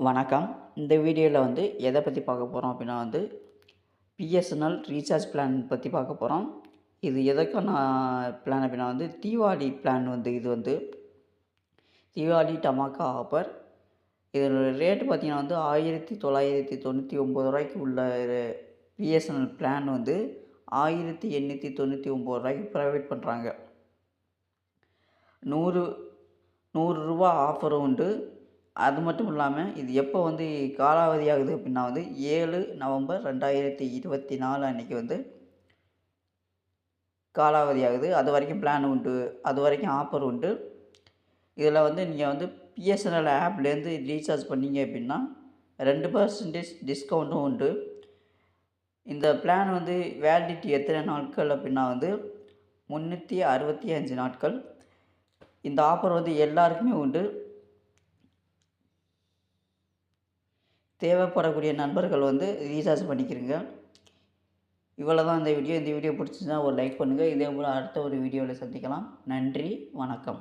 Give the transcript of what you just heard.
வணக்கம். இந்த வீடியோவில் வந்து எதை பற்றி பார்க்க போகிறோம் அப்படின்னா வந்து பிஎஸ்என்எல் ரீசார்ஜ் பிளான் பற்றி பார்க்க போகிறோம். இது எதற்கான பிளான் அப்படின்னா வந்து தீபாவளி பிளான் வந்து இது வந்து தீபாவளி டமாக்கா ஆஃபர். இதோட ரேட்டு பார்த்திங்கன்னா வந்து 1999 ரூபாய்க்கு உள்ள பிஎஸ்என்எல் பிளான் வந்து 1899 ரூபாய்க்கு ப்ரொவைட் பண்ணுறாங்க. 100 ரூபா ஆஃபரும் உண்டு. அது மட்டும் இல்லாமல் இது எப்போ வந்து காலாவதி ஆகுது அப்படின்னா வந்து 7 நவம்பர் 2024 அன்றைக்கி வந்து காலாவதி ஆகுது. அது வரைக்கும் பிளான் உண்டு, அது வரைக்கும் ஆஃபர் உண்டு. இதில் வந்து நீங்கள் வந்து பிஎஸ்என்எல் ஆப்லேருந்து ரீசார்ஜ் பண்ணிங்க அப்படின்னா 2% டிஸ்கவுண்ட்டும் உண்டு. இந்த பிளான் வந்து வேலிடிட்டி எத்தனை நாட்கள் அப்படின்னா வந்து 365 நாட்கள். இந்த ஆஃபர் வந்து எல்லாருக்குமே உண்டு. தேவைப்படக்கூடிய நண்பர்கள் வந்து ரீசார்ஜ் பண்ணிக்கிறங்க. இவ்வளோ தான் இந்த வீடியோ. இந்த வீடியோ பிடிச்சிருந்தா ஒரு லைக் பண்ணுங்கள். இதே போல் அடுத்த ஒரு வீடியோவில் சந்திக்கலாம். நன்றி, வணக்கம்.